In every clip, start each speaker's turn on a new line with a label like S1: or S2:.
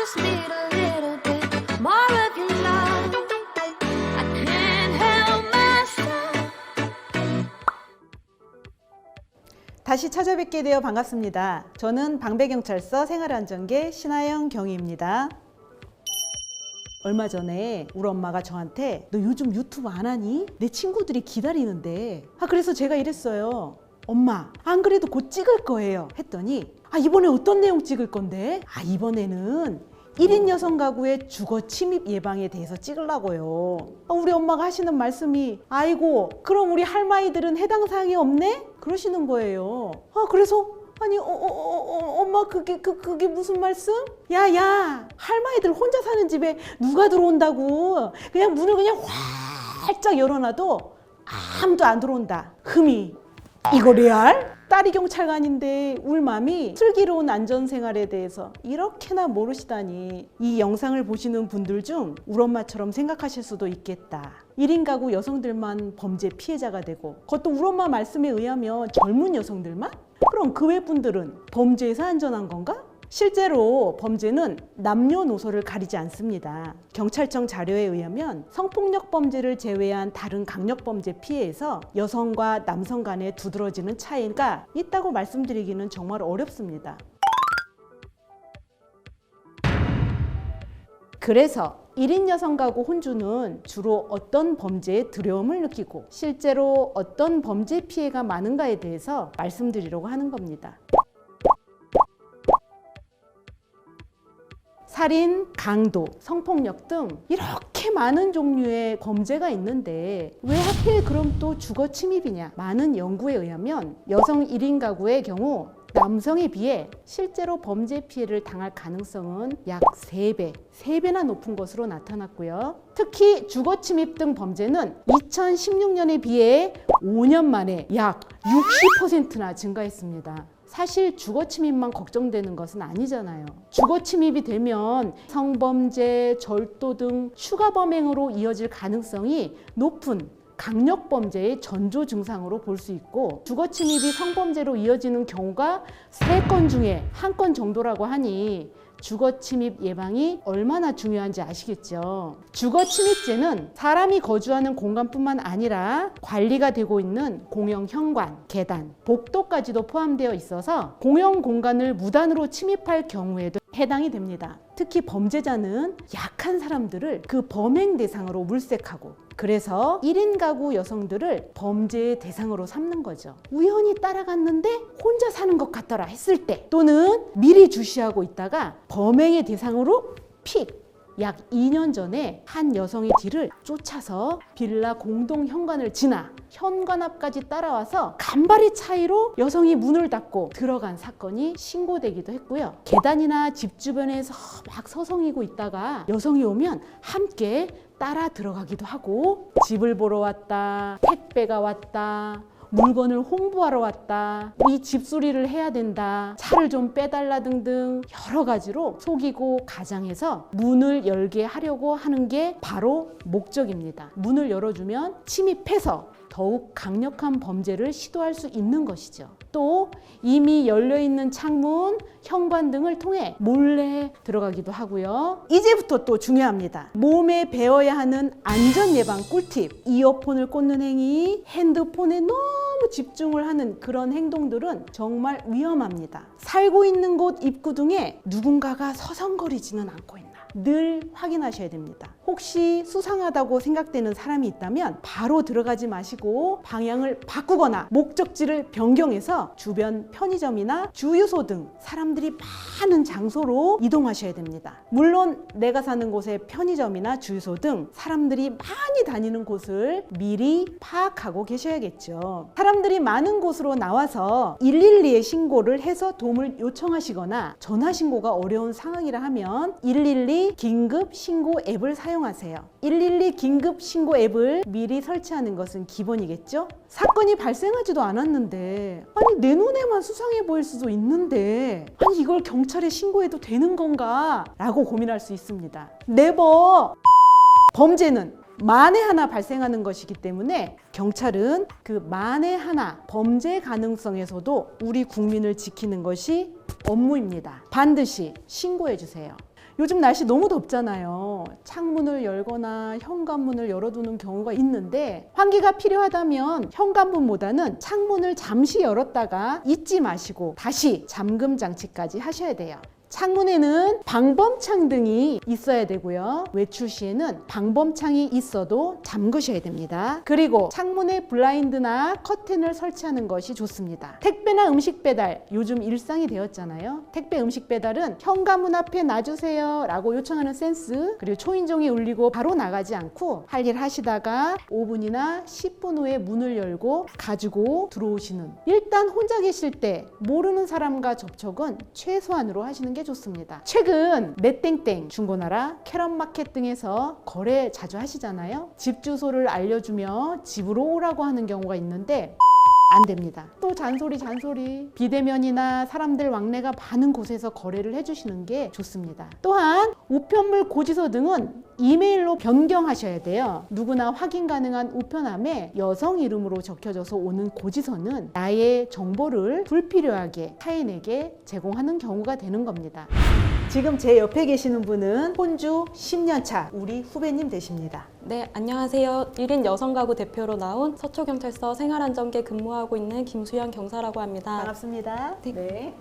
S1: just need a little bit more of your love. I can't help myself.
S2: 다시 찾아뵙게 되어 반갑습니다. 저는 방배경찰서 생활안전계 신하영 경위입니다. 얼마 전에 우리 엄마가 저한테 너 요즘 유튜브 안 하니? 내 친구들이 기다리는데. 그래서 제가 이랬어요. 엄마, 안 그래도 곧 찍을 거예요. 했더니 이번에 어떤 내용 찍을 건데? 이번에는 1인 여성 가구의 주거 침입 예방에 대해서 찍으려고요. 우리 엄마가 하시는 말씀이 아이고 그럼 우리 할머니들은 해당 사항이 없네? 그러시는 거예요. 그래서 엄마 그게 무슨 말씀? 야 할머니들 혼자 사는 집에 누가 들어온다고. 그냥 문을 그냥 활짝 열어놔도 아무도 안 들어온다. 흠이 이거 레알? 딸이 경찰관인데 우리 맘이 슬기로운 안전생활에 대해서 이렇게나 모르시다니. 이 영상을 보시는 분들 중 우리 엄마처럼 생각하실 수도 있겠다. 1인 가구 여성들만 범죄 피해자가 되고 그것도 우리 엄마 말씀에 의하면 젊은 여성들만? 그럼 그 외 분들은 범죄에서 안전한 건가? 실제로 범죄는 남녀노소를 가리지 않습니다. 경찰청 자료에 의하면 성폭력 범죄를 제외한 다른 강력범죄 피해에서 여성과 남성 간에 두드러지는 차이가 있다고 말씀드리기는 정말 어렵습니다. 그래서 1인 여성 가구 혼주는 주로 어떤 범죄에 두려움을 느끼고 실제로 어떤 범죄 피해가 많은가에 대해서 말씀드리려고 하는 겁니다. 살인, 강도, 성폭력 등 이렇게 많은 종류의 범죄가 있는데 왜 하필 그럼 또 주거 침입이냐? 많은 연구에 의하면 여성 1인 가구의 경우 남성에 비해 실제로 범죄 피해를 당할 가능성은 약 3배나 높은 것으로 나타났고요. 특히 주거 침입 등 범죄는 2016년에 비해 5년 만에 약 60%나 증가했습니다. 사실 주거 침입만 걱정되는 것은 아니잖아요. 주거 침입이 되면 성범죄, 절도 등 추가 범행으로 이어질 가능성이 높은 강력범죄의 전조 증상으로 볼 수 있고 주거 침입이 성범죄로 이어지는 경우가 3건 중에 1건 정도라고 하니 주거 침입 예방이 얼마나 중요한지 아시겠죠? 주거 침입죄는 사람이 거주하는 공간뿐만 아니라 관리가 되고 있는 공영 현관, 계단, 복도까지도 포함되어 있어서 공영 공간을 무단으로 침입할 경우에도 해당이 됩니다. 특히 범죄자는 약한 사람들을 그 범행 대상으로 물색하고 그래서 1인 가구 여성들을 범죄의 대상으로 삼는 거죠. 우연히 따라갔는데 혼자 사는 것 같더라 했을 때 또는 미리 주시하고 있다가 범행의 대상으로 픽! 약 2년 전에 한 여성의 뒤를 쫓아서 빌라 공동 현관을 지나 현관 앞까지 따라와서 간발의 차이로 여성이 문을 닫고 들어간 사건이 신고되기도 했고요. 계단이나 집 주변에서 막 서성이고 있다가 여성이 오면 함께 따라 들어가기도 하고 집을 보러 왔다, 택배가 왔다, 물건을 홍보하러 왔다, 이 집수리를 해야 된다, 차를 좀 빼달라 등등 여러 가지로 속이고 가장해서 문을 열게 하려고 하는 게 바로 목적입니다. 문을 열어주면 침입해서 더욱 강력한 범죄를 시도할 수 있는 것이죠. 또 이미 열려있는 창문, 현관 등을 통해 몰래 들어가기도 하고요. 이제부터 또 중요합니다. 몸에 배워야 하는 안전 예방 꿀팁. 이어폰을 꽂는 행위, 핸드폰에 너무 집중을 하는 그런 행동들은 정말 위험합니다. 살고 있는 곳 입구 등에 누군가가 서성거리지는 않고 있나 늘 확인하셔야 됩니다. 혹시 수상하다고 생각되는 사람이 있다면 바로 들어가지 마시고 방향을 바꾸거나 목적지를 변경해서 주변 편의점이나 주유소 등 사람들이 많은 장소로 이동하셔야 됩니다. 물론 내가 사는 곳의 편의점이나 주유소 등 사람들이 많이 다니는 곳을 미리 파악하고 계셔야겠죠. 사람들이 많은 곳으로 나와서 112에 신고를 해서 도움을 요청하시거나 전화 신고가 어려운 상황이라 하면 112 긴급 신고 앱을 사용하세요. 112 긴급 신고 앱을 미리 설치하는 것은 기본이겠죠? 사건이 발생하지도 않았는데 내 눈에만 수상해 보일 수도 있는데 이걸 경찰에 신고해도 되는 건가? 라고 고민할 수 있습니다. 네버! 범죄는 만에 하나 발생하는 것이기 때문에 경찰은 그 만에 하나 범죄 가능성에서도 우리 국민을 지키는 것이 업무입니다. 반드시 신고해 주세요. 요즘 날씨 너무 덥잖아요. 창문을 열거나 현관문을 열어두는 경우가 있는데 환기가 필요하다면 현관문보다는 창문을 잠시 열었다가 잊지 마시고 다시 잠금 장치까지 하셔야 돼요. 창문에는 방범창 등이 있어야 되고요. 외출 시에는 방범창이 있어도 잠그셔야 됩니다. 그리고 창문에 블라인드나 커튼을 설치하는 것이 좋습니다. 택배나 음식 배달, 요즘 일상이 되었잖아요. 택배 음식 배달은 현관문 앞에 놔주세요 라고 요청하는 센스, 그리고 초인종이 울리고 바로 나가지 않고 할 일 하시다가 5분이나 10분 후에 문을 열고 가지고 들어오시는, 일단 혼자 계실 때 모르는 사람과 접촉은 최소한으로 하시는 게 좋습니다. 최근 넷땡땡, 중고나라, 캐럿마켓 등에서 거래 자주 하시잖아요. 집 주소를 알려주며 집으로 오라고 하는 경우가 있는데 안 됩니다. 또 잔소리. 비대면이나 사람들 왕래가 많은 곳에서 거래를 해주시는 게 좋습니다. 또한 우편물 고지서 등은 이메일로 변경하셔야 돼요. 누구나 확인 가능한 우편함에 여성 이름으로 적혀져서 오는 고지서는 나의 정보를 불필요하게 타인에게 제공하는 경우가 되는 겁니다. 지금 제 옆에 계시는 분은 혼주 10년차 우리 후배님 되십니다.
S3: 네, 안녕하세요. 1인 여성가구 대표로 나온 서초경찰서 생활안전계 근무하고 있는 김수현 경사라고 합니다.
S2: 반갑습니다.
S3: 네.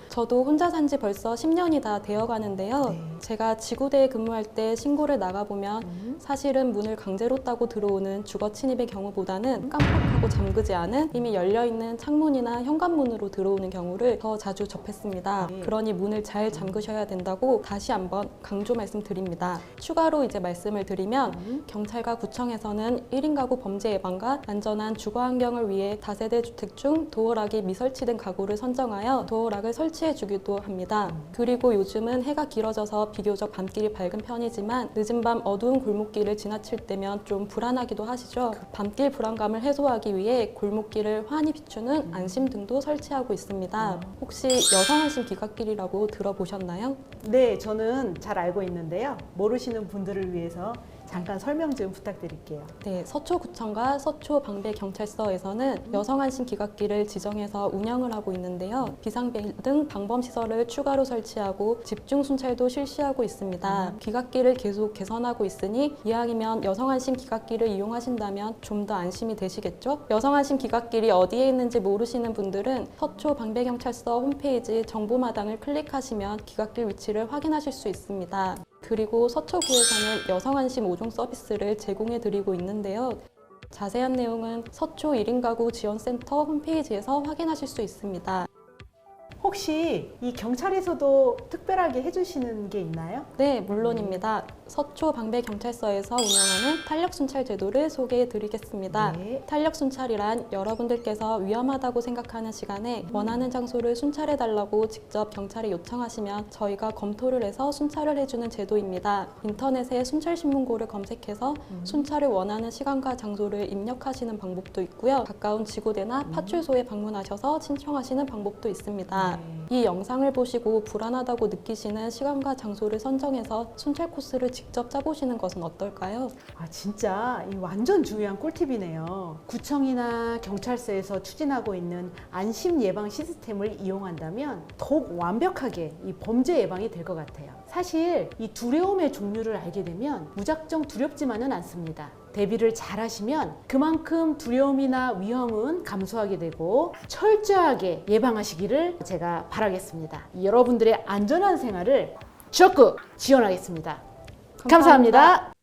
S3: 저도 혼자 산 지 벌써 10년이 다 되어가는데요.
S2: 네.
S3: 제가 지구대에 근무할 때 신고를 나가보면 사실은 문을 강제로 따고 들어오는 주거 침입의 경우보다는 깜빡하고 잠그지 않은 이미 열려있는 창문이나 현관문으로 들어오는 경우를 더 자주 접했습니다.
S2: 네.
S3: 그러니 문을 잘 잠그셔야 된다고 다시 한번 강조 말씀드립니다. 추가로 이제 말씀을 드리면 경찰과 구청에서는 1인 가구 범죄 예방과 안전한 주거 환경을 위해 다세대 주택 중 도어락이 미설치된 가구를 선정하여 도어락을 설치해 주기도 합니다. 그리고 요즘은 해가 길어져서 비교적 밤길이 밝은 편이지만 늦은 밤 어두운 골목길을 지나칠 때면 좀 불안하기도 하시죠. 밤길 불안감을 해소하기 위해 골목길을 환히 비추는 안심등도 설치하고 있습니다. 혹시 여성안심 기갓길이라고 들어보셨나요?
S2: 네, 저는 잘 알고 있는데요. 모르시는 분들을 위해서 잠깐 설명 좀 부탁드릴게요.
S3: 네, 서초구청과 서초방배경찰서에서는 여성안심 기갓길을 지정해서 운영을 하고 있는데요. 비상벨 등 방범시설을 추가로 설치하고 집중 순찰도 실시하고 있습니다. 기갓길을 계속 개선하고 있으니 이왕이면 여성안심 기갓길을 이용하신다면 좀 더 안심이 되시겠죠? 여성안심 기갓길이 어디에 있는지 모르시는 분들은 서초방배경찰서 홈페이지 정보마당을 클릭하시면 기갓길 위치를 확인하실 수 있습니다. 그리고 서초구에서는 여성안심 5종 서비스를 제공해드리고 있는데요. 자세한 내용은 서초 1인 가구 지원센터 홈페이지에서 확인하실 수 있습니다.
S2: 혹시 이 경찰에서도 특별하게 해주시는 게 있나요?
S3: 네, 물론입니다. 서초 방배경찰서에서 운영하는 탄력순찰 제도를 소개해드리겠습니다.
S2: 네.
S3: 탄력순찰이란 여러분들께서 위험하다고 생각하는 시간에 원하는 장소를 순찰해달라고 직접 경찰에 요청하시면 저희가 검토를 해서 순찰을 해주는 제도입니다. 인터넷에 순찰신문고를 검색해서 순찰을 원하는 시간과 장소를 입력하시는 방법도 있고요. 가까운 지구대나 파출소에 방문하셔서 신청하시는 방법도 있습니다. 이 영상을 보시고 불안하다고 느끼시는 시간과 장소를 선정해서 순찰 코스를 직접 짜보시는 것은 어떨까요?
S2: 아, 진짜 이 완전 중요한 꿀팁이네요. 구청이나 경찰서에서 추진하고 있는 안심 예방 시스템을 이용한다면 더욱 완벽하게 이 범죄 예방이 될 것 같아요. 사실 이 두려움의 종류를 알게 되면 무작정 두렵지만은 않습니다. 대비를 잘 하시면 그만큼 두려움이나 위험은 감소하게 되고 철저하게 예방하시기를 제가 바라겠습니다. 여러분들의 안전한 생활을 적극 지원하겠습니다. 감사합니다.